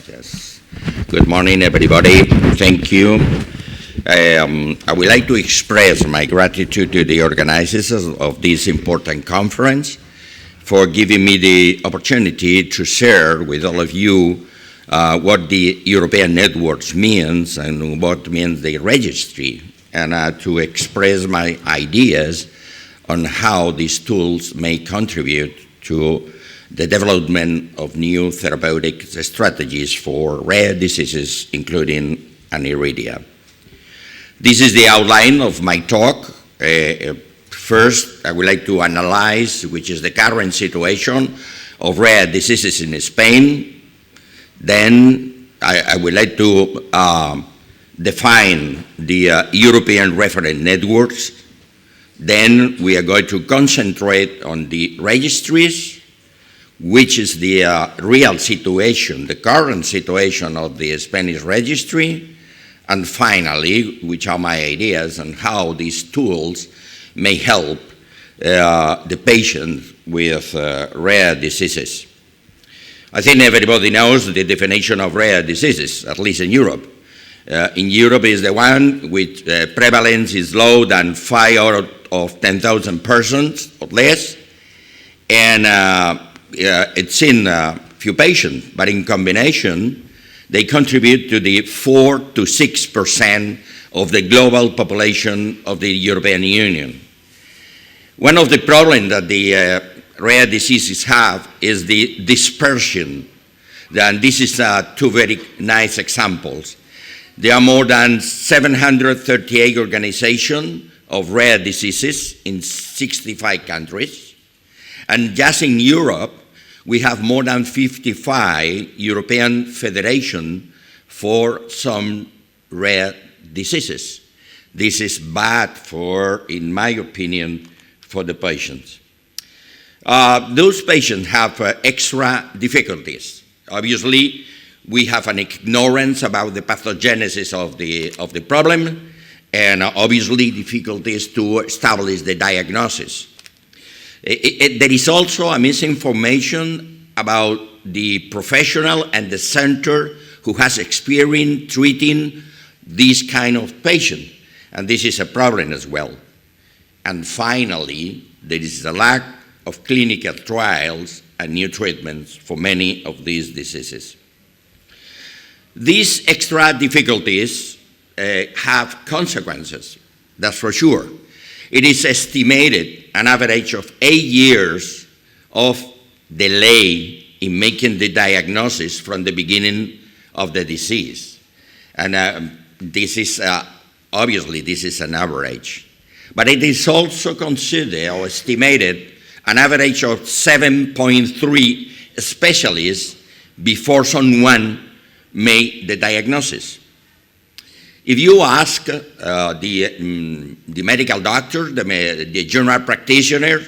Yes. Good morning, everybody. Thank you. I would like to express my gratitude to the organizers of this important conference for giving me the opportunity to share with all of you what the European networks means and what means the registry, and to express my ideas on how these tools may contribute to the development of new therapeutic strategies for rare diseases, including Aniridia. This is the outline of my talk. First, I would like to analyze which is the current situation of rare diseases in Spain. Then I would like to define the European reference networks. Then we are going to concentrate on the registries, which is the real situation, the current situation of the Spanish registry, and finally, which are my ideas on how these tools may help the patient with rare diseases. I think everybody knows the definition of rare diseases, at least in Europe. In Europe is the one with prevalence is low than 5 out of 10,000 persons or less, and it's in a few patients, but in combination, they contribute to the 4 to 6% of the global population of the European Union. One of the problems that the rare diseases have is the dispersion. And this is two very nice examples. There are more than 738 organizations of rare diseases in 65 countries. And just in Europe, we have more than 55 European federations for some rare diseases. This is bad for, in my opinion, for the patients. Those patients have extra difficulties. Obviously, we have an ignorance about the pathogenesis of the problem, and obviously difficulties to establish the diagnosis. There is also a misinformation about the professional and the center who has experience treating this kind of patient, and this is a problem as well. And finally, there is a lack of clinical trials and new treatments for many of these diseases. These extra difficulties have consequences, that's for sure. It is estimated an average of 8 years of delay in making the diagnosis from the beginning of the disease. And this is, obviously, this is an average. But it is also considered or estimated an average of 7.3 specialists before someone made the diagnosis. If you ask the medical doctor, the general practitioner,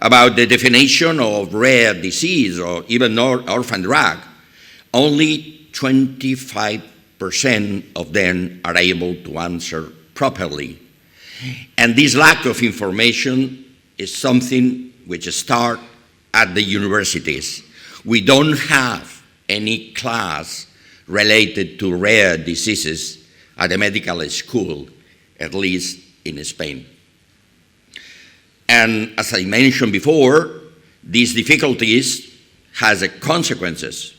about the definition of rare disease or even orphan drug, only 25% of them are able to answer properly. And this lack of information is something which starts at the universities. We don't have any class related to rare diseases at a medical school, at least in Spain. And as I mentioned before, these difficulties has consequences.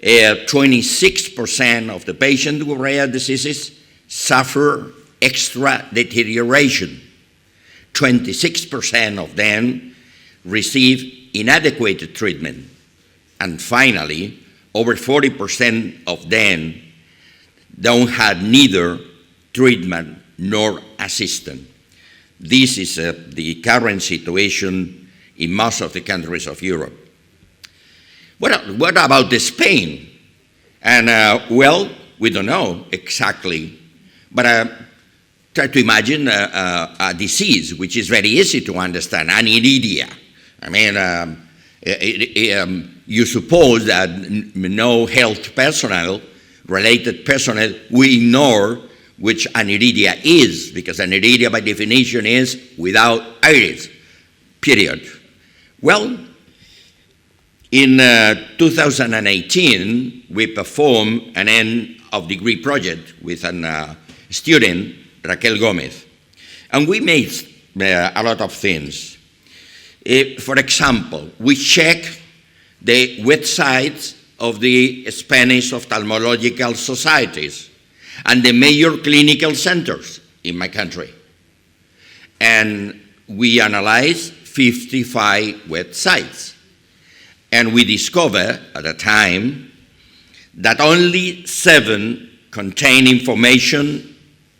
26% of the patients with rare diseases suffer extra deterioration. 26% of them receive inadequate treatment. And finally, over 40% of them don't have neither treatment nor assistance. This is the current situation in most of the countries of Europe. What about Spain? And well, we don't know exactly, but try to imagine a disease which is very easy to understand, Aniridia. I mean, you suppose that no health personnel, related personnel, we ignore which Aniridia is, because Aniridia by definition is without iris, period. Well, In 2018, we performed an end-of-degree project with a student, Raquel Gomez, and we made a lot of things. For example, we checked the websites of the Spanish ophthalmological societies and the major clinical centers in my country. And we analyzed 55 websites. And we discovered at the time that only 7 contain information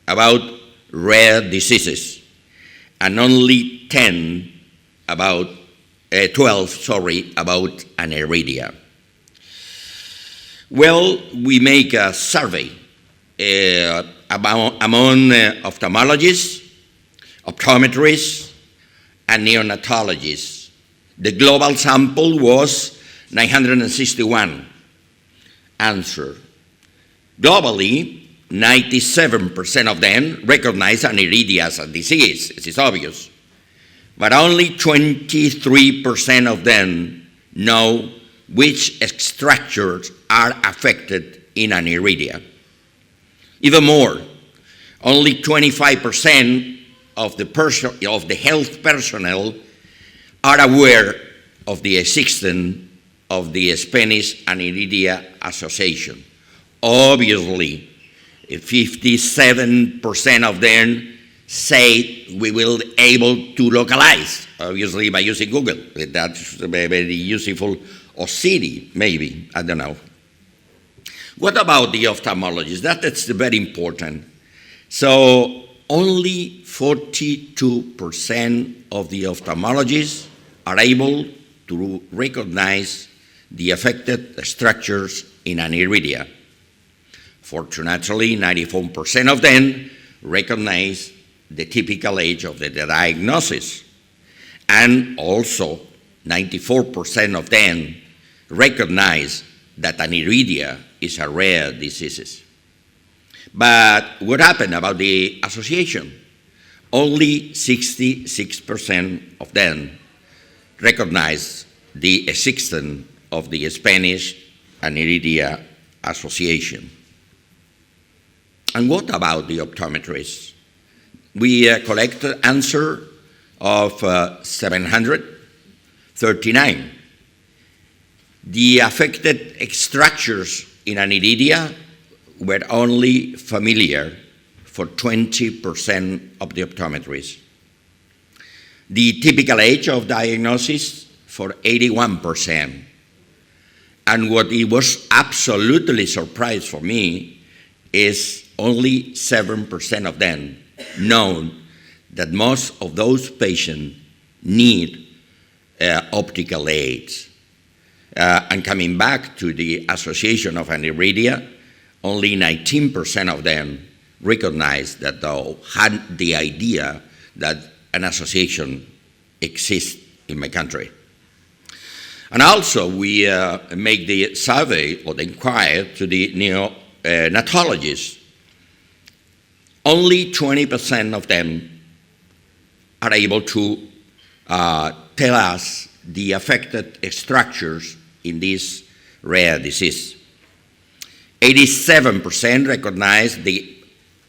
about rare diseases, and only 12 about Aniridia. Well, we make a survey among ophthalmologists, optometrists, and neonatologists. The global sample was 961 answers. Globally, 97% of them recognize Aniridia as a disease. It is obvious. But only 23% of them know which structures are affected in Aniridia. Even more, only 25% of the health personnel are aware of the existence of the Spanish Aniridia Association. Obviously, 57% of them say we will be able to localize, obviously by using Google. That's very useful, or Siri, maybe, I don't know. What about the ophthalmologists? That's very important. So only 42% of the ophthalmologists are able to recognize the affected structures in Aniridia. Fortunately, 94% of them recognize the typical age of the diagnosis, and also 94% of them recognize that Aniridia is a rare disease. But what happened about the association? Only 66% of them recognize the existence of the Spanish Aniridia Association. And what about the optometrists? We collected answer of 739. The affected structures in Aniridia were only familiar for 20% of the optometrists. The typical age of diagnosis for 81%. And what it was absolutely surprised for me is only 7% of them know that most of those patients need optical aids. And coming back to the Association of Aniridia, only 19% of them recognize that they had the idea that an association exists in my country. And also we make the survey or the inquiry to the neonatologists. Only 20% of them are able to tell us the affected structures in this rare disease. 87% recognize the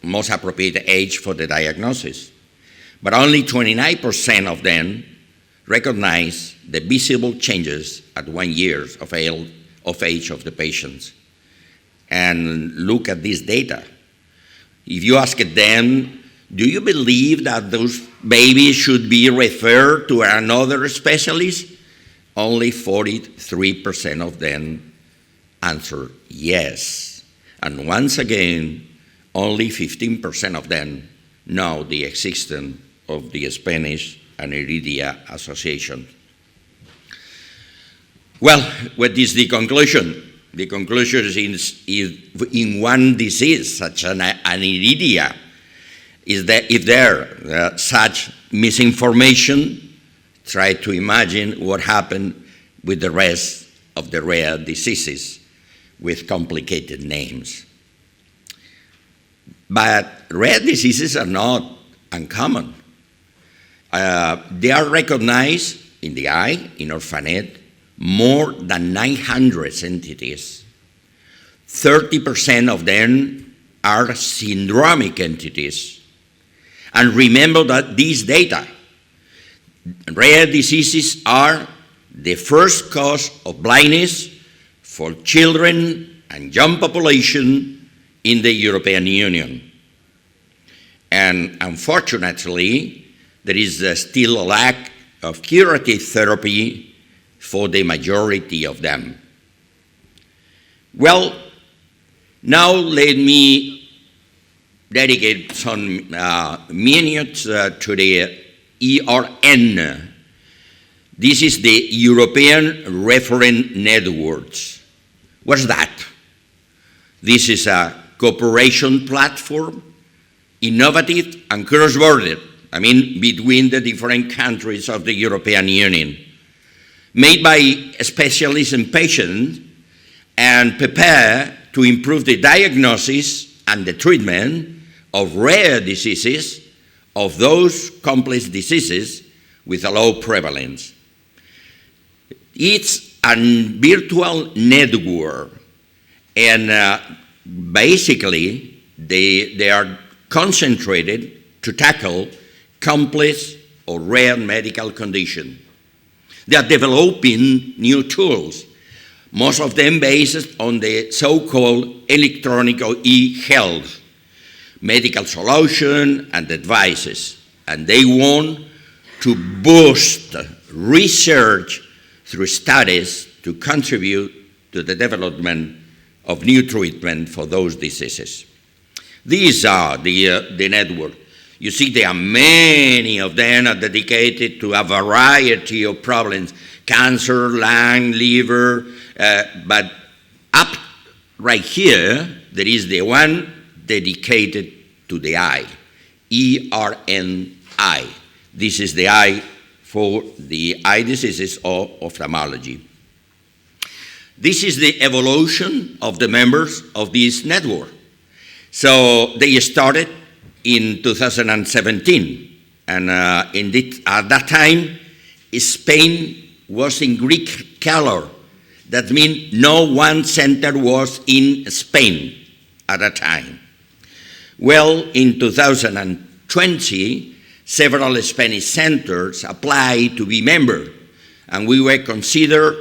most appropriate age for the diagnosis, but only 29% of them recognize the visible changes at 1 year of age of the patients. And look at this data. If you ask them, do you believe that those babies should be referred to another specialist? Only 43% of them answer yes. And once again, only 15% of them know the existence of the Spanish Aniridia Association. Well, what is the conclusion? The conclusion is in one disease, such as Aniridia, is that if there such misinformation, try to imagine what happened with the rest of the rare diseases with complicated names. But rare diseases are not uncommon. They are recognized in the eye, in orphanet, more than 900 entities. 30% of them are syndromic entities. And remember that these data, rare diseases are the first cause of blindness for children and young population in the European Union. And unfortunately, there is still a lack of curative therapy for the majority of them. Well, now let me dedicate some minutes to the ERN. This is the European Referent Networks. What's that? This is a cooperation platform, innovative and cross-border, between the different countries of the European Union, made by specialists and patients and prepared to improve the diagnosis and the treatment of rare diseases, of those complex diseases with a low prevalence. It's a virtual network, and basically they are concentrated to tackle complex or rare medical conditions. They are developing new tools, most of them based on the so-called electronic or e-health, medical solution and advices, and they want to boost research through studies to contribute to the development of new treatment for those diseases. These are the network. You see, there are many of them are dedicated to a variety of problems, cancer, lung, liver, but up right here, there is the one dedicated to the eye, ERNI. This is the eye for the eye diseases of ophthalmology. This is the evolution of the members of this network. So they started in 2017, and at that time, Spain was in Greek color. That means no one center was in Spain at that time. Well, in 2020, several Spanish centers applied to be members, and we were considered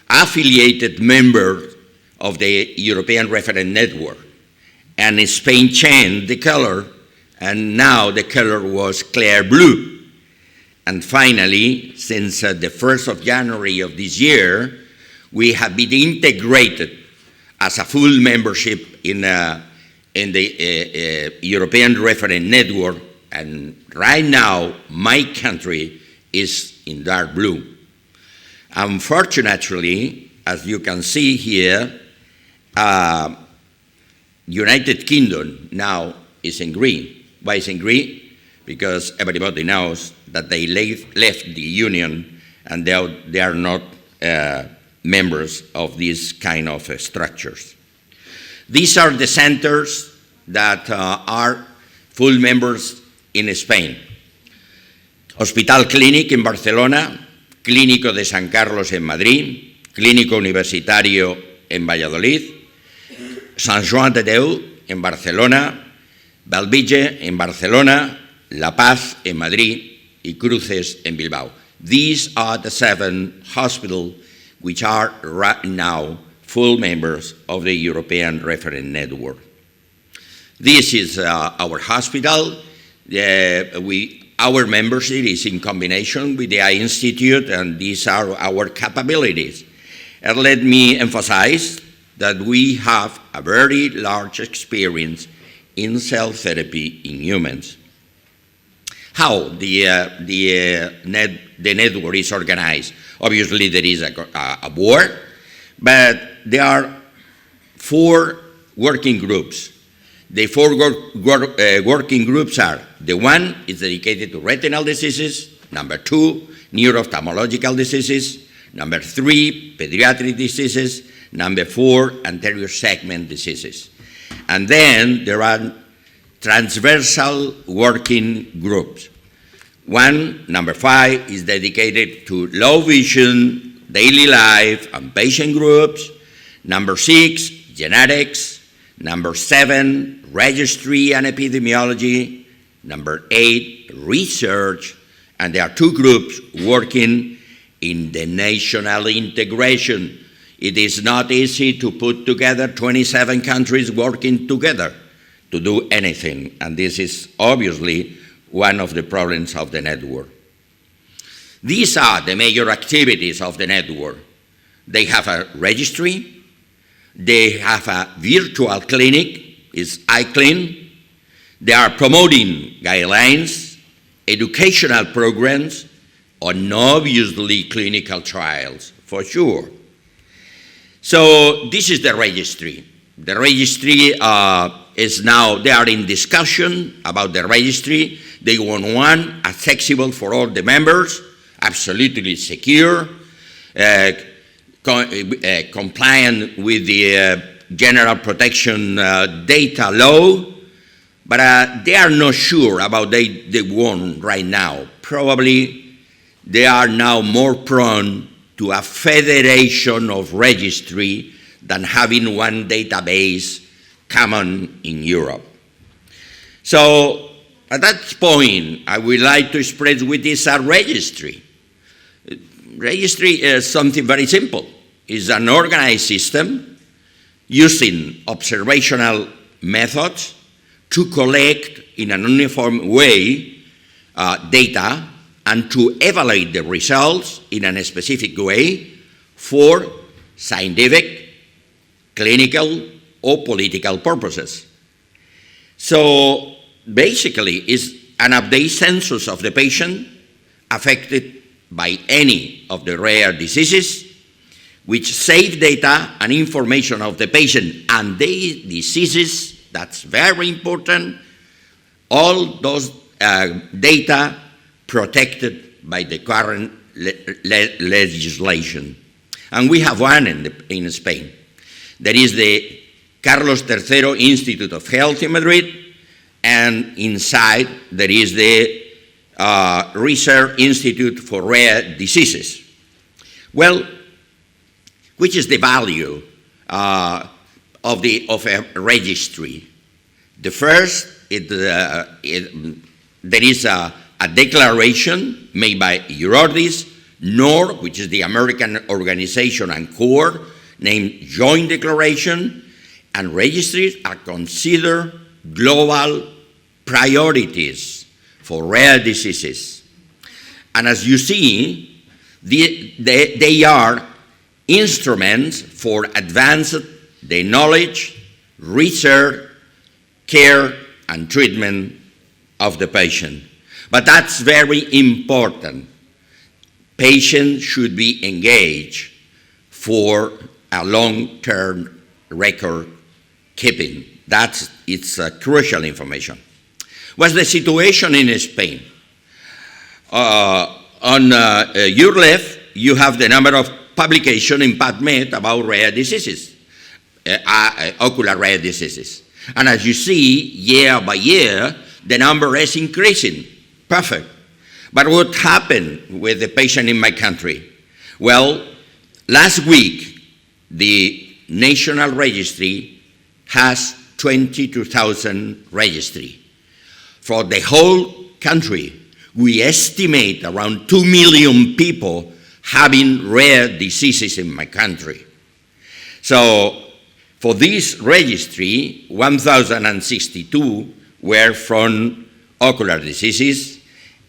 affiliated members of the European Referent Network. And Spain changed the color, and now the color was clear blue. And finally, since the 1st of January of this year, we have been integrated as a full membership in the European Referent Network, and right now my country is in dark blue. Unfortunately, as you can see here, United Kingdom now is in green. Why is in green? Because everybody knows that they left the Union and they are not members of these kind of structures. These are the centers that are full members in Spain. Hospital Clínic en Barcelona, Clínico de San Carlos en Madrid, Clínico Universitario en Valladolid, Sant Joan de Déu en Barcelona, Bellvitge en Barcelona, La Paz en Madrid, y Cruces en Bilbao. These are the 7 hospitals which are right now full members of the European Referent Network. This is our hospital. Our membership is in combination with the Eye Institute, and these are our capabilities. And let me emphasize that we have a very large experience in cell therapy in humans. How the network is organized? Obviously, there is a board, but there are 4 working groups. The 4 working groups are: the one is dedicated to retinal diseases, number 2, neuro-ophthalmological diseases, number 3, pediatric diseases, number 4, anterior segment diseases. And then there are transversal working groups. One, number 5, is dedicated to low vision, daily life and patient groups. Number 6, genetics. Number 7, registry and epidemiology. Number 8, research. And there are 2 groups working in the national integration. It is not easy to put together 27 countries working together to do anything, and this is obviously one of the problems of the network. These are the major activities of the network. They have a registry, they have a virtual clinic, it's iClean, they are promoting guidelines, educational programs, and obviously clinical trials, for sure. So this is the registry. The registry is now, they are in discussion about the registry. They want one accessible for all the members, absolutely secure, compliant with the General Protection Data Law, but they are not sure about the one right now. Probably they are now more prone to a federation of registry than having one database common in Europe. So at that point, I would like to express what is a registry. Registry is something very simple. It's an organized system using observational methods to collect in an uniform way data and to evaluate the results in a specific way for scientific, clinical, or political purposes. So basically, it's an update census of the patient affected by any of the rare diseases, which save data and information of the patient and the diseases. That's very important. All those data protected by the current legislation. And we have one in Spain. There is the Carlos III Institute of Health in Madrid, and inside there is the Research Institute for Rare Diseases. Well, which is the value of a registry? The first, there is a declaration made by Eurodis, NOR, which is the American organization, and CORE, named Joint Declaration, and registries are considered global priorities for rare diseases. And as you see, they are instruments for advanced the knowledge, research, care, and treatment of the patient. But that's very important. Patients should be engaged for a long-term record keeping. It's crucial information. What's the situation in Spain? On your left, you have the number of publications in PubMed about rare diseases, ocular rare diseases. And as you see, year by year, the number is increasing. Perfect. But what happened with the patient in my country? Well, last week, the National Registry has 22,000 registry. For the whole country, we estimate around 2 million people having rare diseases in my country. So for this registry, 1,062 were from ocular diseases,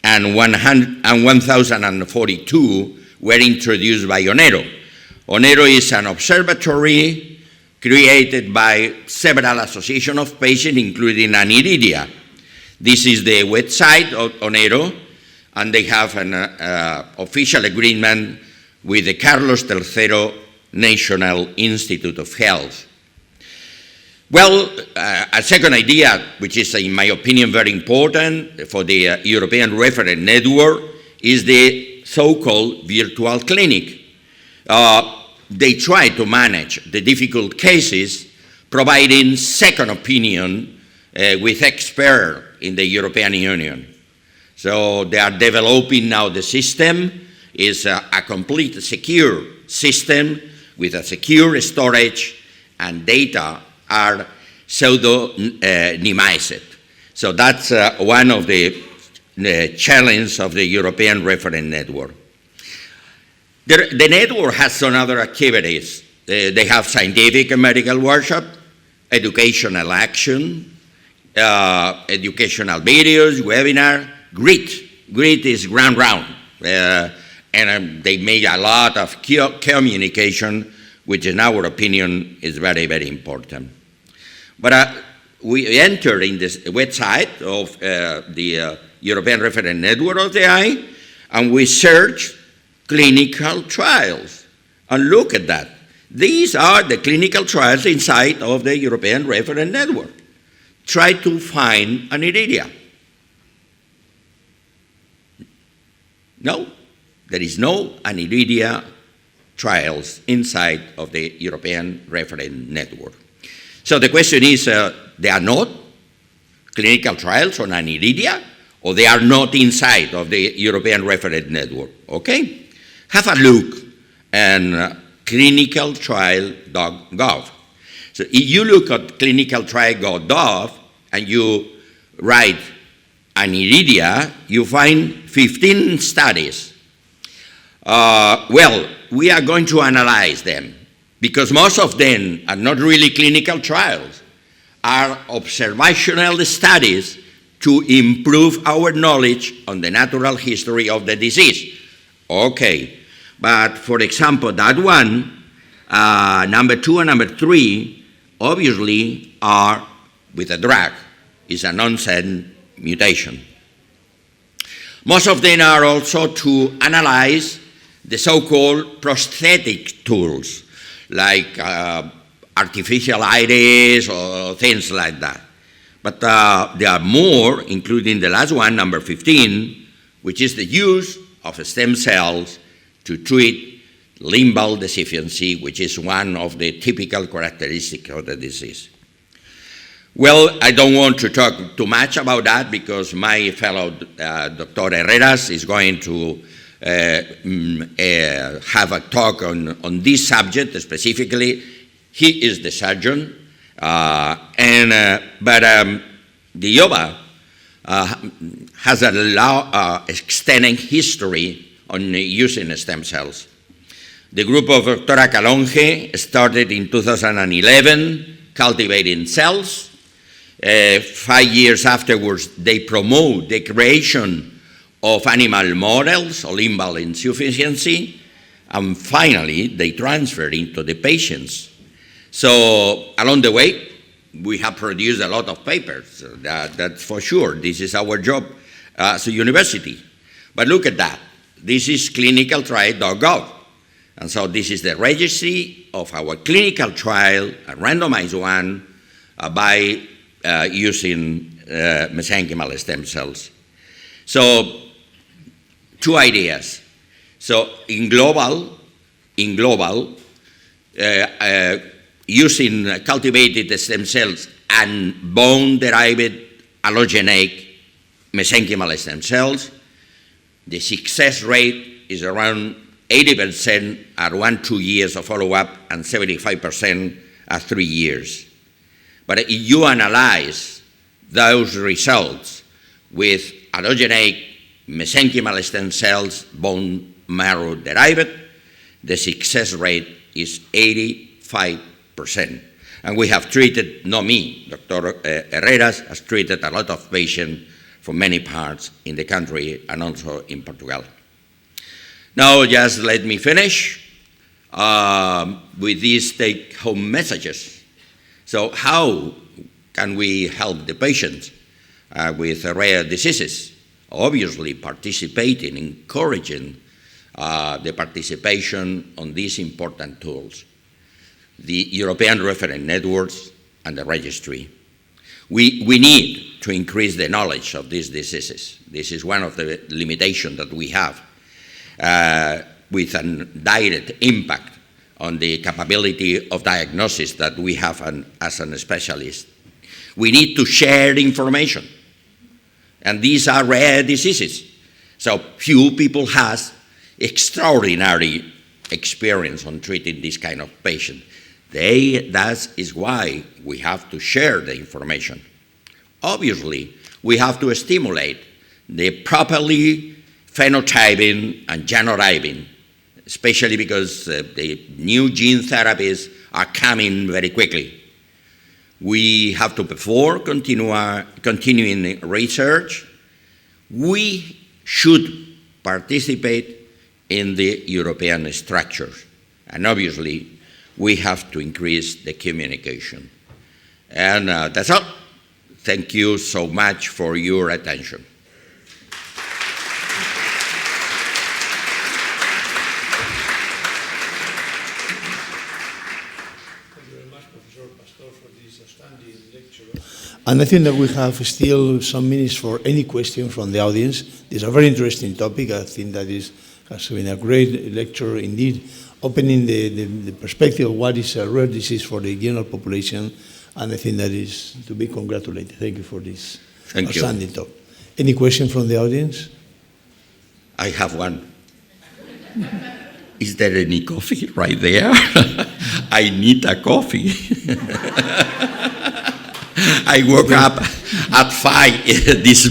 and 1,042 were introduced by Onero. Onero is an observatory created by several associations of patients, including Aniridia. This is the website of Onero, and they have an official agreement with the Carlos III National Institute of Health. Well, a second idea, which is, in my opinion, very important for the European reference network, is the so-called virtual clinic. They try to manage the difficult cases, providing second opinion with experts in the European Union. So they are developing now the system, is a complete secure system with a secure storage, and data are pseudonymized. So that's one of the challenges of the European Reference Network. The network has some other activities. They have scientific and medical workshop, educational action, educational videos, webinar, GRIT is Grand Round. And they make a lot of communication, which in our opinion is very, very important. But we enter in this website of the European Reference Network of the Eye, and we search clinical trials. And look at that. These are the clinical trials inside of the European Reference Network. Try to find Aniridia. No, there is no Aniridia trials inside of the European Reference Network. So the question is, they are not clinical trials on Aniridia, or they are not inside of the European Reference Network, okay? Have a look at clinicaltrial.gov. So if you look at clinicaltrial.gov and you write Aniridia, you find 15 studies. Well, we are going to analyze them because most of them are not really clinical trials, are observational studies to improve our knowledge on the natural history of the disease. Okay, but for example, that one, number 2 and number 3, obviously are with a drug, is a nonsense mutation. Most of them are also to analyze the so-called prosthetic tools, like artificial iris or things like that. But there are more, including the last one, number 15, which is the use of stem cells to treat limbal deficiency, which is one of the typical characteristics of the disease. Well, I don't want to talk too much about that because my fellow Dr. Herreras is going to have a talk on this subject specifically. He is the surgeon, but the IOBA has a extended history on using stem cells. The group of Dr. Calonge started in 2011 cultivating cells. 5 years afterwards, they promote the creation of animal models of limbal insufficiency, and finally, they transfer into the patients. So along the way, we have produced a lot of papers, that's for sure. This is our job as a university. But look at that. This is clinicaltrial.gov. And so this is the registry of our clinical trial, a randomized one, by using mesenchymal stem cells. So, 2 ideas. So, in global, using cultivated stem cells and bone-derived allogeneic mesenchymal stem cells, the success rate is around 80% at 1-2 years of follow-up and 75% at 3 years. But if you analyze those results with allogeneic mesenchymal stem cells, bone marrow derived, the success rate is 85%. And we have treated, not me, Dr. Herreras has treated a lot of patients from many parts in the country and also in Portugal. Now, just let me finish with these take-home messages. So how can we help the patients with rare diseases? Obviously, participating, encouraging the participation on these important tools, the European Reference Networks and the Registry. We need to increase the knowledge of these diseases. This is one of the limitations that we have with a direct impact on the capability of diagnosis that we have as a specialist. We need to share information. And these are rare diseases. So few people have extraordinary experience on treating this kind of patient. That is why we have to share the information. Obviously, we have to stimulate the properly phenotyping and genotyping, especially because the new gene therapies are coming very quickly. We have to, before continuing research, we should participate in the European structures. And obviously, we have to increase the communication. And that's all. Thank you so much for your attention. And I think that we have still some minutes for any question from the audience. This is a very interesting topic. I think that has been a great lecture indeed, opening the perspective of what is a rare disease for the general population, and I think that is to be congratulated. Thank you for this outstanding talk. Any question from the audience? I have one. Is there any coffee right there? I need a coffee. I woke up at 5 this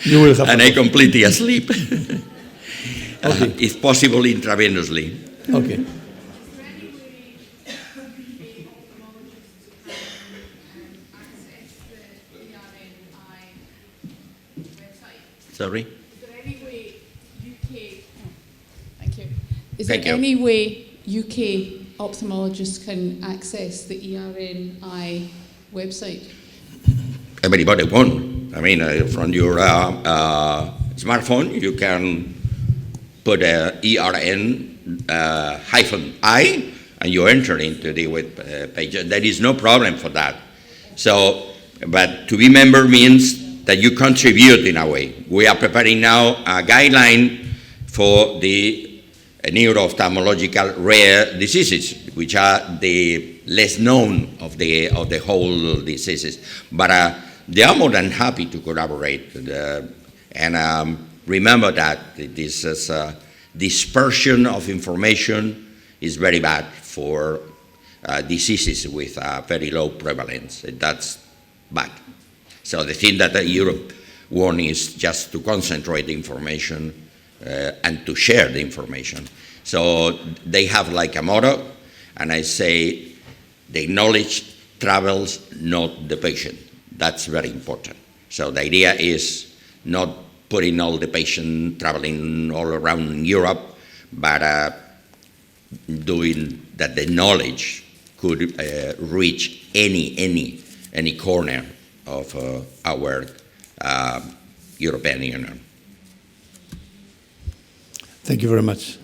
you will have and I completely asleep. Okay. If possible, intravenously. Okay. Sorry? Is there any way UK... thank you. Is Thank there you. any way UK ophthalmologists can access the ERNI website? Everybody won. I mean, from your smartphone, you can put ERN-I, and you enter into the web page. There is no problem for that. So, but to be member means that you contribute in a way. We are preparing now a guideline for the neuro-ophthalmological rare diseases, which are the less known of the whole diseases. But they are more than happy to collaborate. And remember that this is, dispersion of information is very bad for diseases with very low prevalence. That's bad. So the thing that Europe wants is just to concentrate the information and to share the information. So they have like a motto, and I say, the knowledge travels, not the patient. That's very important. So the idea is not putting all the patient traveling all around Europe, but doing that the knowledge could reach any corner of our European Union. Thank you very much.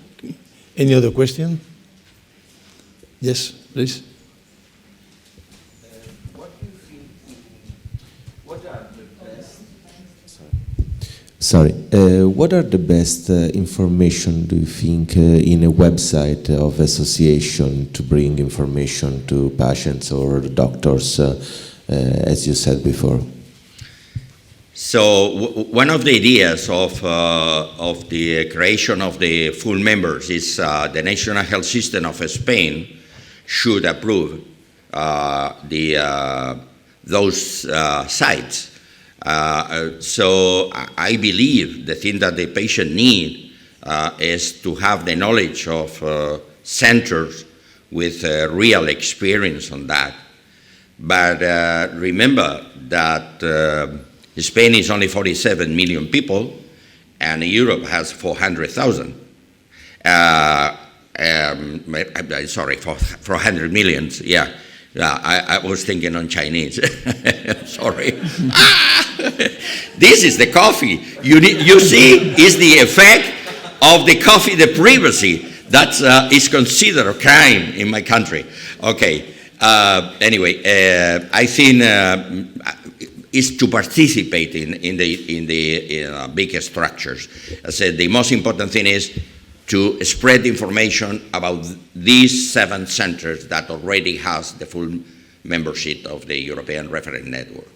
Any other question? Yes, please. What do you think? What are the best? What are the best information do you think in a website of association to bring information to patients or doctors, as you said before? So one of the ideas of the creation of the full members is the National Health System of Spain should approve those sites. So I believe the thing that the patient need is to have the knowledge of centers with real experience on that. But remember that Spain is only 47 million people, and Europe has 400,000. Sorry, 400 million, yeah. I was thinking on Chinese. Sorry. This is the coffee. You see, is the effect of the coffee, the privacy. That is considered a crime in my country. Okay. Anyway, I think is to participate in the big structures. I said the most important thing is to spread information about these 7 centers that already has the full membership of the European Reference Network.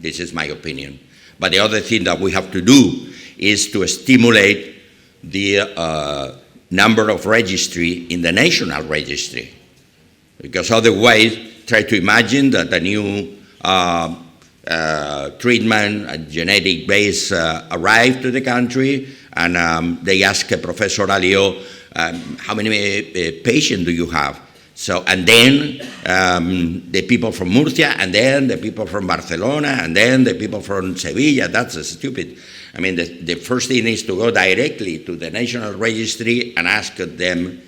This is my opinion. But the other thing that we have to do is to stimulate the number of registry in the national registry. Because otherwise, try to imagine that a new treatment, a genetic base arrived to the country, and they ask Professor Alio, how many patients do you have? So, and then the people from Murcia, and then the people from Barcelona, and then the people from Sevilla. That's stupid. I mean, the first thing is to go directly to the National Registry and ask them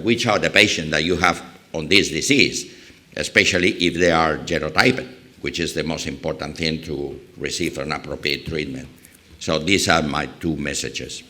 which are the patients that you have on this disease, especially if they are genotyped, which is the most important thing to receive an appropriate treatment. So these are my two messages.